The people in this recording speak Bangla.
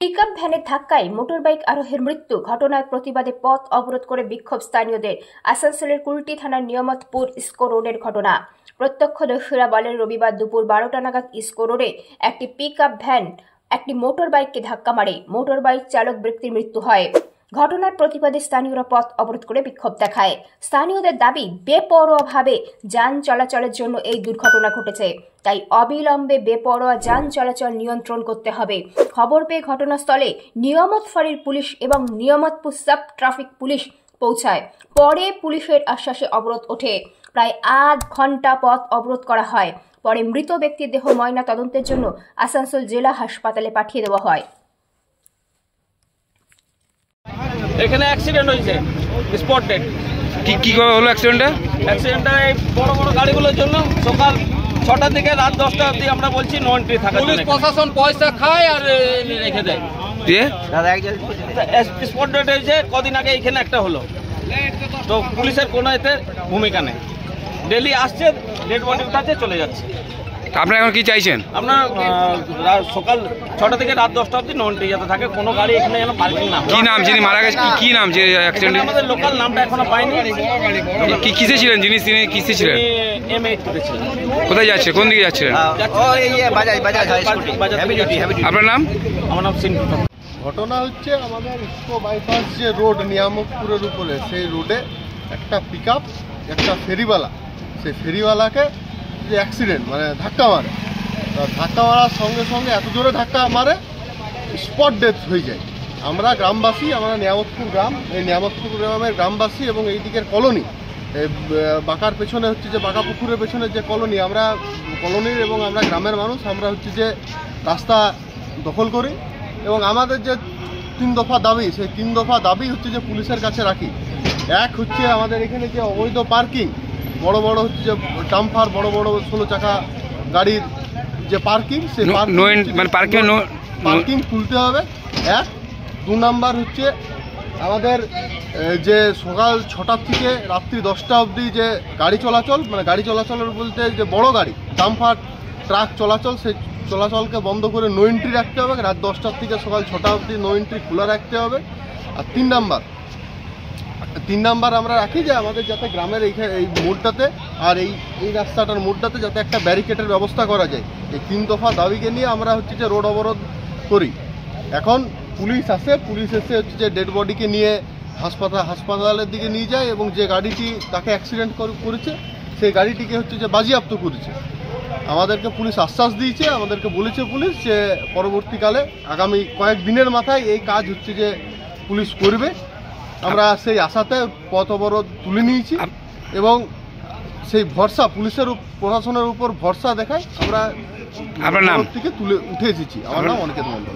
পিকআপ ভ্যানের ধাক্কায় মোটরবাইক আরোহীর মৃত্যু ঘটনার প্রতিবাদে পথ অবরোধ করে বিক্ষোভ স্থানীয়দের। আসানসোলের কুলটি থানার নিয়ামতপুর ইস্কো রোডের ঘটনা। প্রত্যক্ষদর্শীরা বলেন, রবিবার দুপুর 12টা নাগাদ ইস্কো রোডে একটি পিকআপ ভ্যান একটি মোটরবাইককে ধাক্কা মারে। মোটরবাইক চালক ব্যক্তির মৃত্যু হয়। ঘটনার প্রতিবাদে স্থানীয়রা পথ অবরোধ করে বিক্ষোভ দেখায়। স্থানীয়দের দাবি, বেপরোয়াভাবে যান চলাচলের জন্য এই দুর্ঘটনা ঘটেছে, তাই অবিলম্বে বেপরোয়া যান চলাচল নিয়ন্ত্রণ করতে হবে। খবর পেয়ে ঘটনাস্থলে নিয়ামত ফাঁড়ির পুলিশ এবং নিয়ামতপুর সাব ট্রাফিক পুলিশ পৌঁছায়। পরে পুলিশের আশ্বাসে অবরোধ ওঠে। প্রায় আধ ঘন্টা পথ অবরোধ করা হয়। পরে মৃত ব্যক্তির দেহ ময়না তদন্তের জন্য আসানসোল জেলা হাসপাতালে পাঠিয়ে দেওয়া হয়। এখানে অ্যাক্সিডেন্ট হয়েছে, স্পট ডেড। কি করে হলো অ্যাক্সিডেন্টটা? অ্যাক্সিডেন্টটা এই বড় বড় গাড়িগুলোর জন্য সকাল 6টা থেকে রাত 10টা অবধি আমরা বলছি নো এন্ট্রি থাকা। পুলিশ প্রশাসন পয়সা খায় আর রেখে দেয়। স্পট ডেড হয়েছে কদিন আগে, এখানে একটা হলো। তো পুলিশের কোনো এতে ভূমিকা নেই। ডেলি আসছে, ডেড বডি উঠাচ্ছে, চলে যাচ্ছে। আপনারা এখন কি চাইছেন? আপনার সকাল 6টা থেকে রাত 10টা অবধি নো এন্ট্রি যাতে থাকে, কোনো গাড়ি এখানে যেন পার্কিং না। কি নাম যিনি মারা গেছে? কি নাম যে অ্যাক্সিডেন্টে? আমাদের লোকাল নামটা এখনো পাইনি। কিসে ছিলেন যিনি? কিসে ছিলেন? M8 ছিলেন। কোথায় যাচ্ছে? কোন দিকে যাচ্ছিলেন? আপনার নাম? আমার নাম সিন। ঘটনা হচ্ছে আমাদের ইস্কো বাইপাস যে রোড নিয়ামতপুরের উপরে, সেই রোডে একটা পিকআপ একটা ফেরিওয়ালা, সেই ফেরিওয়ালাকে যে অ্যাক্সিডেন্ট মানে ধাক্কা মারে। ধাক্কা মারার সঙ্গে সঙ্গে এত জোরে ধাক্কা মারে, স্পট ডেথ হয়ে যায়। আমরা গ্রামবাসী, আমরা নিয়ামতপুর গ্রাম, এই নিয়ামতপুর গ্রামের গ্রামবাসী এবং এই দিকের কলোনি, বাঁকার পেছনে হচ্ছে যে বাঁকা পুকুরের পেছনে যে কলোনি, আমরা কলোনির এবং আমরা গ্রামের মানুষ, আমরা হচ্ছে যে রাস্তা দখল করি এবং আমাদের যে 3 দফা দাবি, সেই 3 দফা দাবি হচ্ছে যে পুলিশের কাছে রাখি। এক হচ্ছে আমাদের এখানে যে অবৈধ পার্কিং, বড় বড় হচ্ছে যে ডাম্পার, বড় বড় 16 চাকা গাড়ির যে পার্কিং, সেই পার্কিং খুলতে হবে। 2 নাম্বার হচ্ছে আমাদের যে সকাল 6টা থেকে রাত্রি 10টা অবধি যে গাড়ি চলাচল, মানে গাড়ি চলাচলের বলতে যে বড় গাড়ি, ডাম্পার, ট্রাক চলাচল, সেই চলাচলকে বন্ধ করে নো এন্ট্রি রাখতে হবে। রাত 10টার থেকে সকাল 6টা অবধি নো এন্ট্রি খোলা রাখতে হবে। আর 3 নাম্বার আমরা রাখি যে আমাদের যাতে গ্রামের এই মোড়টাতে আর এই রাস্তাটার মোড়টাতে যাতে একটা ব্যারিকেডের ব্যবস্থা করা যায়। এই 3 দফা দাবিকে নিয়ে আমরা হচ্ছে যে রোড অবরোধ করি। এখন পুলিশ আসে, পুলিশ এসে হচ্ছে যে ডেড বডিকে নিয়ে হাসপাতালের দিকে নিয়ে যায় এবং যে গাড়িটি তাকে অ্যাক্সিডেন্ট করেছে সেই গাড়িটিকে হচ্ছে যে বাজেয়াপ্ত করেছে। আমাদেরকে পুলিশ আশ্বাস দিয়েছে, আমাদেরকে বলেছে পুলিশ যে পরবর্তীকালে আগামী কয়েকদিনের মাথায় এই কাজ হচ্ছে যে পুলিশ করবে। আমরা সেই আশাতে পথ অবরোধ তুলে নিয়েছি এবং সেই ভরসা পুলিশের প্রশাসনের উপর ভরসা দেখায় আমরা থেকে তুলে উঠে এসেছি। আমার নাম অনিকেত মন্ডল।